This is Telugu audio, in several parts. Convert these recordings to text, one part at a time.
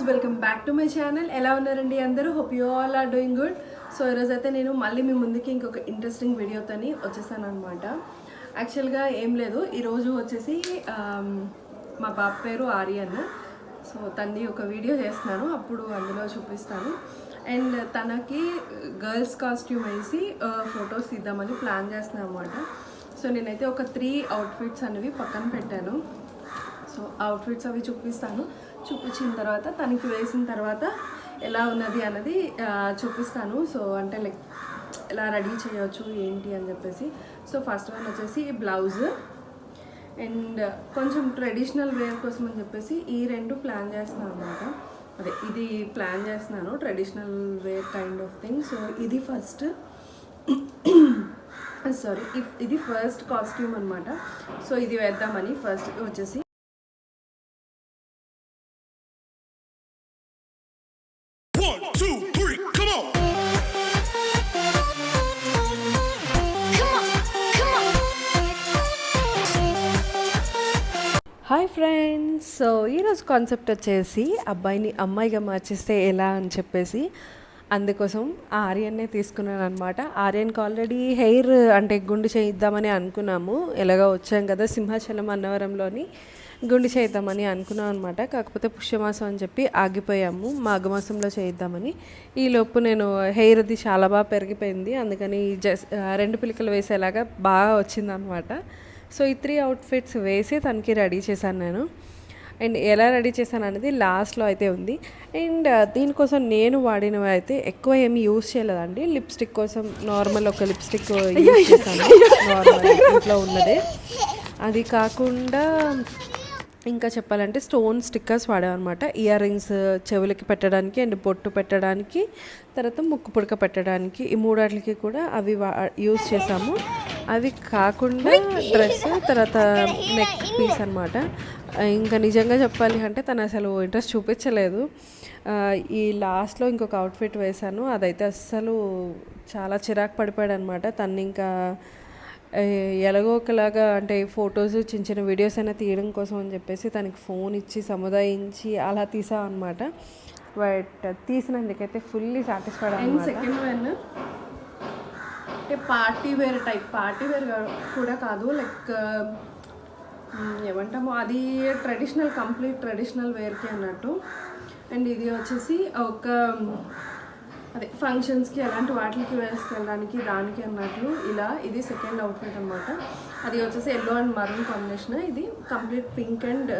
Welcome back to my channel. ఎలా ఉన్నారండి అందరూ? Hope you all are doing good. So ఈరోజు అయితే నేను మళ్ళీ మీ ముందుకి ఇంకొక ఇంట్రెస్టింగ్ వీడియోతోని వచ్చేసాను అనమాట. యాక్చువల్గా ఏం లేదు, ఈరోజు వచ్చేసి మా బాబు పేరు ఆర్యన్. సో తనది ఒక వీడియో చేస్తున్నాను, అప్పుడు అందులో చూపిస్తాను. అండ్ తనకి గర్ల్స్ కాస్ట్యూమ్ వేసి ఫొటోస్ తీద్దామని ప్లాన్ చేస్తున్నాను అనమాట. సో నేనైతే ఒక 3 అవుట్ఫిట్స్ అనేవి పక్కన పెట్టాను. సో అవుట్ఫిట్స్ అవి చూపిస్తాను. చూపించిన తర్వాత తనకి వేసిన తర్వాత ఎలా ఉన్నది అన్నది చూపిస్తాను. సో అంటే లైక్ ఎలా రెడీ చేయవచ్చు ఏంటి అని చెప్పేసి. సో ఫస్ట్ వన్ వచ్చేసి బ్లౌజ్ అండ్ కొంచెం ట్రెడిషనల్ వేర్ కోసం అని చెప్పేసి ఈ 2 ప్లాన్ చేస్తున్నాను అనమాట. అదే ఇది ప్లాన్ చేస్తున్నాను, traditional wear kind of thing. So ఇది ఫస్ట్ ఇది ఫస్ట్ కాస్ట్యూమ్ అనమాట. సో ఇది వేద్దామని ఫస్ట్ వచ్చేసి హాయ్ ఫ్రెండ్స్. సో ఈరోజు కాన్సెప్ట్ వచ్చేసి అబ్బాయిని అమ్మాయిగా మార్చేస్తే ఎలా అని చెప్పేసి అందుకోసం ఆర్యన్నే తీసుకున్నాను అనమాట. ఆర్యన్కి ఆల్రెడీ హెయిర్ అంటే గుండు చేయిద్దామని అనుకున్నాము. ఎలాగో వచ్చాం కదా సింహాచలం అన్నవరంలోని గుండు చేద్దామని అనుకున్నాం అనమాట. కాకపోతే పుష్యమాసం అని చెప్పి ఆగిపోయాము, మాఘమాసంలో చేయిద్దామని. ఈలోపు నేను హెయిర్ అది చాలా బాగా పెరిగిపోయింది, అందుకని 2 పిలకలు వేసేలాగా బాగా వచ్చిందనమాట. సో ఈ 3 అవుట్ఫిట్స్ వేసి తనకి రెడీ చేశాను నేను. అండ్ ఎలా రెడీ చేశాను అనేది లాస్ట్లో అయితే ఉంది. అండ్ దీనికోసం నేను వాడినవి అయితే ఎక్కువ ఏమి యూజ్ చేయలేదండి. లిప్స్టిక్ కోసం నార్మల్ ఒక లిప్స్టిక్ యూజ్ చేశాను, నార్మల్ ఇంట్లో ఉన్నదే. అది కాకుండా ఇంకా చెప్పాలంటే స్టోన్ స్టిక్కర్స్ వాడామన్నమాట. ఇయర్ రింగ్స్ చెవులకి పెట్టడానికి అండ్ బొట్టు పెట్టడానికి, తర్వాత ముక్కు పుడక పెట్టడానికి, ఈ 3 కూడా అవి యూజ్ చేసాము. అవి కాకుండా డ్రెస్, తర్వాత నెక్ పీస్ అనమాట. ఇంకా నిజంగా చెప్పాలి అంటే తను అసలు ఇంట్రెస్ట్ చూపించలేదు. ఈ లాస్ట్లో ఇంకొక అవుట్ఫిట్ వేశాను, అదైతే అస్సలు చాలా చిరాకు పడిపోయాడు అనమాట. తను ఇంకా ఎలాగో ఒకలాగా అంటే ఫొటోస్ చిన్న చిన్న వీడియోస్ అయినా తీయడం కోసం అని చెప్పేసి తనకి ఫోన్ ఇచ్చి సముదాయించి అలా తీసాం అనమాట. బట్ తీసినందుకైతే ఫుల్లీ సాటిస్ఫైడ్ అన్నమాట. సెకండ్ వన్ అంటే party wear type, party wear కూడా కాదు, లైక్ ఏమంటాము అది ట్రెడిషనల్, కంప్లీట్ ట్రెడిషనల్ వేర్కి అన్నట్టు. అండ్ ఇది వచ్చేసి ఒక అదే ఫంక్షన్స్కి అలాంటి వాటికి వేసుకెళ్ళడానికి దానికి అన్నట్లు ఇలా. ఇది సెకండ్ అవుట్ఫిట్ అనమాట. అది వచ్చేసి ఎల్లో అండ్ మరూన్ కాంబినేషన్. ఇది complete pink and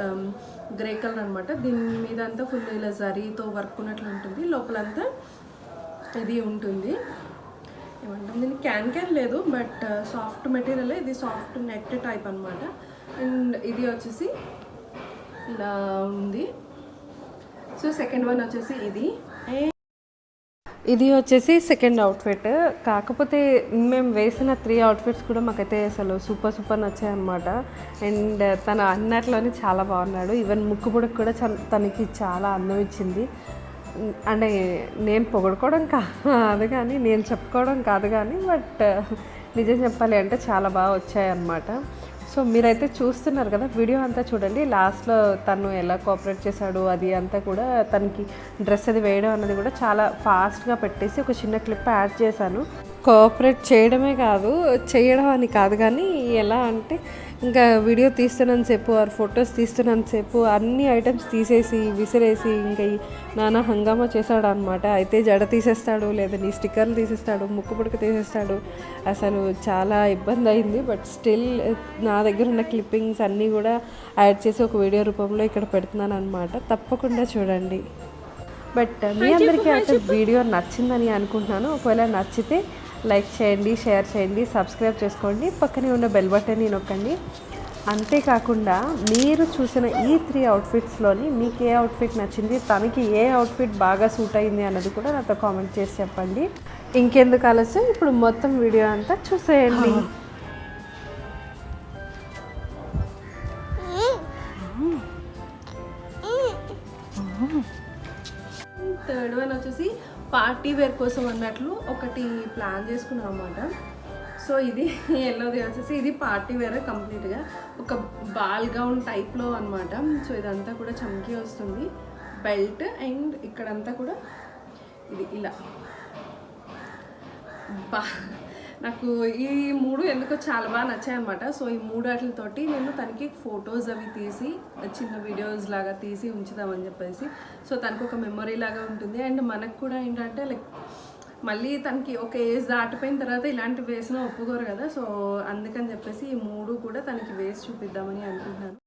grey colour అనమాట. దీని మీద అంతా ఫుల్ ఇలా జరీతో వర్క్ ఉన్నట్లు ఉంటుంది, లోపలంతా ఇది ఉంటుంది. ఏమంటాం దీన్ని క్యాన్ లేదు, బట్ సాఫ్ట్ మెటీరియల్. ఇది సాఫ్ట్ నెట్ టైప్ అనమాట. అండ్ ఇది వచ్చేసి ఇలా ఉంది. సో సెకండ్ వన్ వచ్చేసి ఇది వచ్చేసి సెకండ్ అవుట్ఫిట్. కాకపోతే మేము వేసిన 3 అవుట్ఫిట్స్ కూడా మాకైతే అసలు సూపర్ నచ్చాయి అనమాట. అండ్ తన అన్నట్లోనే చాలా బాగున్నాడు. ఈవెన్ ముక్కు పుడకు కూడా తనకి చాలా అందం ఇచ్చింది. అంటే నేను పొగడుకోవడం కాదు కానీ, నేను చెప్పుకోవడం కాదు కానీ, బట్ నిజం చెప్పాలి అంటే చాలా బాగా వచ్చాయన్నమాట. సో మీరైతే చూస్తున్నారు కదా, వీడియో అంతా చూడండి. లాస్ట్లో తను ఎలా కోఆపరేట్ చేశాడు అది అంతా కూడా, తనకి డ్రెస్ అది వేయడం అన్నది కూడా చాలా ఫాస్ట్గా పెట్టేసి ఒక చిన్న క్లిప్ యాడ్ చేశాను. కోఆపరేట్ చేయడమే కాదు, చేయడం అని కాదు కానీ ఎలా అంటే ఇంకా వీడియో తీస్తున్నంతసేపు ఆర్ ఫొటోస్ తీస్తున్నంతసేపు అన్ని ఐటమ్స్ తీసేసి విసిరేసి ఇంకా నానా హంగామా చేశాడు అనమాట. అయితే జడ తీసేస్తాడు, లేదా నీ స్టిక్కర్లు తీసేస్తాడు, ముక్కు పుడక తీసేస్తాడు. అసలు చాలా ఇబ్బంది అయింది. బట్ స్టిల్ నా దగ్గర ఉన్న క్లిప్పింగ్స్ అన్నీ కూడా యాడ్ చేసి ఒక వీడియో రూపంలో ఇక్కడ పెడుతున్నాను అనమాట. తప్పకుండా చూడండి. బట్ మీ అందరికీ అయితే వీడియో నచ్చిందని అనుకుంటున్నాను. ఒకవేళ నచ్చితే లైక్ చేయండి, షేర్ చేయండి, సబ్స్క్రైబ్ చేసుకోండి, పక్కనే ఉన్న బెల్ బటన్ని నొక్కండి. అంతేకాకుండా మీరు చూసిన ఈ 3 అవుట్ఫిట్స్లోని మీకు ఏ అవుట్ఫిట్ నచ్చింది, తనకి ఏ అవుట్ఫిట్ బాగా సూట్ అయింది అన్నది కూడా నాతో కామెంట్ చేసి చెప్పండి. ఇంకెందుకు ఆలస్యం, ఇప్పుడు మొత్తం వీడియో అంతా చూసేయండి. థర్డ్ వన్ వచ్చేసి పార్టీ వేర్ కోసం అన్నట్లు ఒకటి ప్లాన్ చేసుకున్నాం అన్నమాట. సో ఇది ఎల్లోది వచ్చేసి ఇది పార్టీ వేర్ కంప్లీట్గా ఒక బాల్ గౌన్ టైప్లో అనమాట. సో ఇదంతా కూడా చమ్కీ వస్తుంది, బెల్ట్ అండ్ ఇక్కడంతా కూడా ఇది ఇలా బా నాకు ఈ మూడు ఎందుకో చాలా బాగా నచ్చాయి అనమాట. సో ఈ మూడు వాటితోటి నేను తనకి ఫొటోస్ అవి తీసి చిన్న వీడియోస్ లాగా తీసి ఉంచుదామని చెప్పేసి, సో తనకు ఒక మెమొరీ లాగా ఉంటుంది. అండ్ మనకు కూడా ఏంటంటే లైక్ మళ్ళీ తనకి ఒక ఏజ్ దాటిపోయిన తర్వాత ఇలాంటివి వేసినా ఒప్పుకోరు కదా. సో అందుకని చెప్పేసి ఈ మూడు కూడా తనకి వేసి చూపిద్దామని అనుకుంటున్నాను.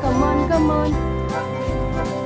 Come on, come on.